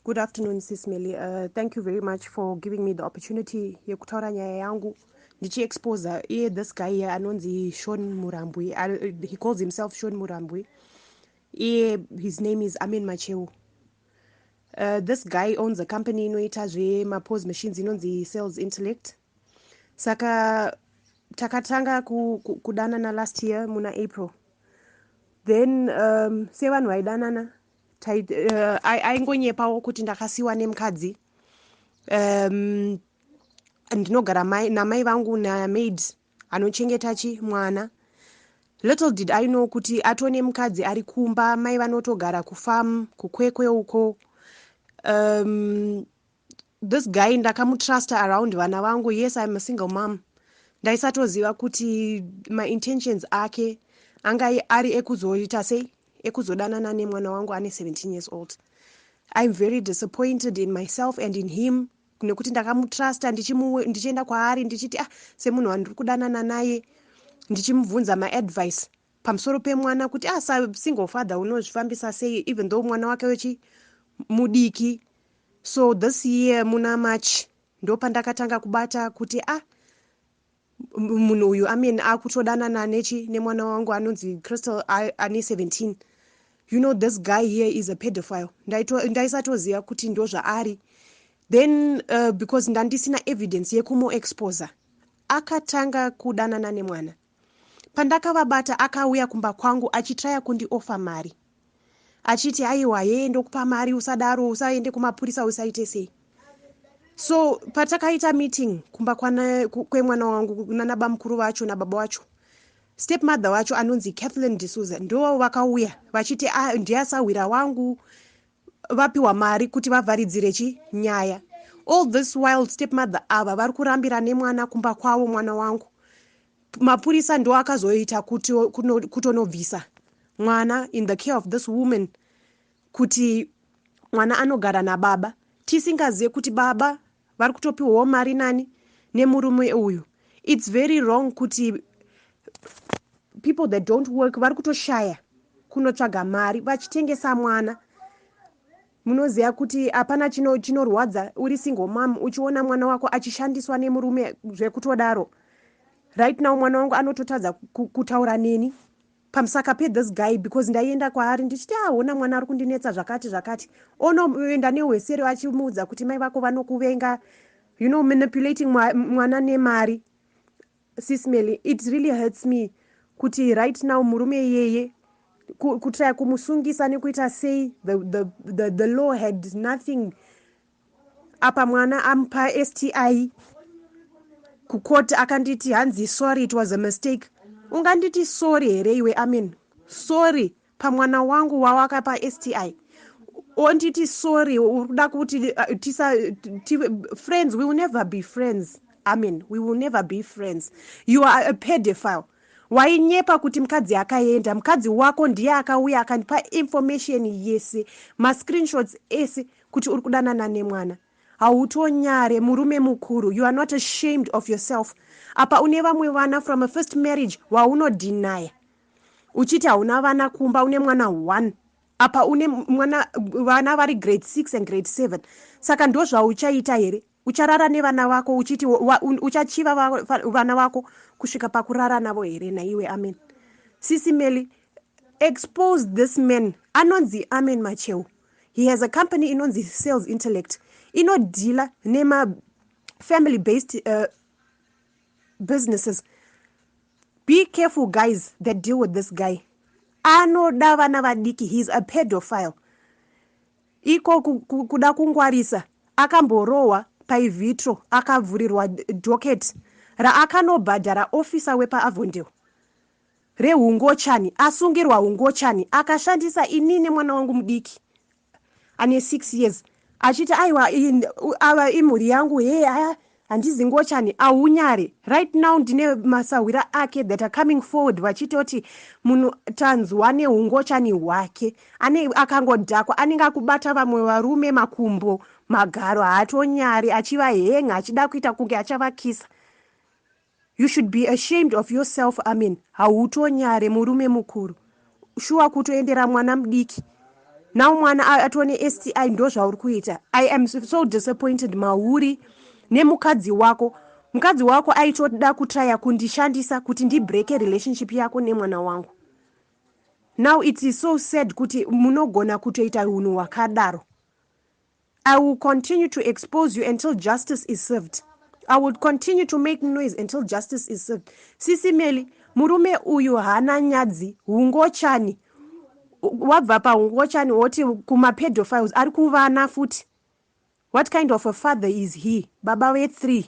Good afternoon, Sis Melly. Thank you very much for giving me the opportunity yekutaura nyaya yangu ndichiexposa this guy here anonzi Sean Murambwi. He calls himself Sean Murambwi. His name is Macheu. This guy owns a company inoita zvemapose machines inonzi Sales Intellect. Saka takatanga kudanana last year muna April. Then sevanhu vaidanana aingonyepawo kuti ndakasiwa nemukadzi ndinogara namai vangu namaid anochengeta mwana. Little did I know kuti atone mukadzi ari kumba, mai vanotogara kufarm kukwekwe uko. This guy ndakamutrusta around vana vangu. Yes, I'm a single mom. Ndaisatoziva kuti my intentions ake anga ari ekuzoita sei ekuzodanana nemwana wangu ane 17 years old. I'm very disappointed in myself and in him nekuti ndakamutrusta ndichienda kwaari ndichiti semunhu wandiri kudanana naye ndichimubvunza maadvice pamusoro pemwana kuti single father unozvifambisa sei even though mwana wake mudiki. So this year muna March ndo pandakatanga kubata kuti munhu uyu akutodanana nemwana wangu anonzi Crystal ane 17. You know, this guy here is a pedophile. Ndaisatoziva kuti ndo zvaari. Then because ndandisina evidence yekumoexposa akatanga kudanana nemwana. Pandakavabata akauya kumba kwangu achitraya kundiofa mari, achiti aiwa yeye ndokupa mari, usadaro, usaende kumapurisa, usaite sei. So patakaita meeting kumba kwemwana wangu nanaba mukuru vacho nababa vacho, stepmother wacho anonzi Kathleen D'Souza ndo vakauya vachiti ndiasawira wangu, vapiwa mari kuti vavharidzire nyaya. All this while stepmother ava vari kurambira nemwana kumba kwavo mwana wangu. Mapurisa ndo akazoita kutonobvisa mwana in the care of this woman, kuti mwana anogara nababa, tisingazive kuti baba vari kutopiwawo mari nani nemurume uyu. It's very wrong kuti people that don't work vari kutoshaya kunotsvaga mari vachitengesa mwana. Munoziva kuti hapana chinorwadza uri single mom uchiona mwana wako achishandiswa nemurume zvekutodaro. Right now mwana wangu anototadza kutaura neni pamusaka this guy because ndaienda kwaari ndichiti ona mwana ari kundinetsa zvakati onoenda nehwesere achimuudza kuti mai vako vanokuvenga, you know, manipulating mwana nemari. Sis Melly, it really hurts me kuti right now murume yeye kutraya kumusungisa nekuita sei. The law had nothing. Apa mwana amupa STI kukoti akanditi hanzi sorry, it was a mistake. Unganditi sorry here iwe sorry pamwana wangu wawakapa STI. Onditi sorry uda kuti friends, we will never be friends. We will never be friends. You are a pedophile. Wainyepa kuti mukadzi akaenda, mukadzi wako ndiye akauya akandipa information yese, screenshots ese kuti uri kudanana nemwana. Hautonyare murume mukuru. You are not ashamed of yourself. Apa une vamwe vana from a first marriage waunodeny. Uchiti hauna vana kumba, une mwana 1. Apa une vana vari grade 6 and grade 7. Saka ndo zvauchaita here? Ucharara nevana vako uchiti uchachiva vana vako kusvika pakurara navo here naiwe? Sisi Melly, expose this man anonzi Macheu. He has a company inonzi Sales Intellect inodila nema family based businesses. Be careful guys that deal with this guy. Anoda vana vadiki. He's a pedophile. Iko kuda kungwarisa akamborowa paivhitro akavhurirwa docket raakanobhadhara officer wepaAvondale rehungochani, asungirwa hungochani, akashandisa inini mwana wangu mudiki ane 6 years achiti aiwa ava imhuri yangu handizi ngochani. Aunyare right now ndine masawira ake that are coming forward vachitoti munhu tanzwa nehungochani hwake akangodhakwa, anenge akubata vamwe varume makumbo magaro, haatonyari achivahenga achida kuita kunge achavakisa. You should be ashamed of yourself. Hautonyare murume mukuru. Shuwa kutoendera mwana mudiki. now mwana atone STI ndo zvauri kuita. I am so disappointed mauri nemukadzi wako. Mukadzi wako aitoda kutraya kundishandisa kuti ndibreke relationship yako nemwana wangu. Now it is so sad kuti munogona kutoita unhu wakadaro. I will continue to expose you until justice is served. I will continue to make noise until justice is served. Sisi Meli, murume uyu hana nyadzi, hungochani. Wabva pa hungochani woti kuma pedophiles ari kuvana futi. What kind of a father is he? Baba we 3.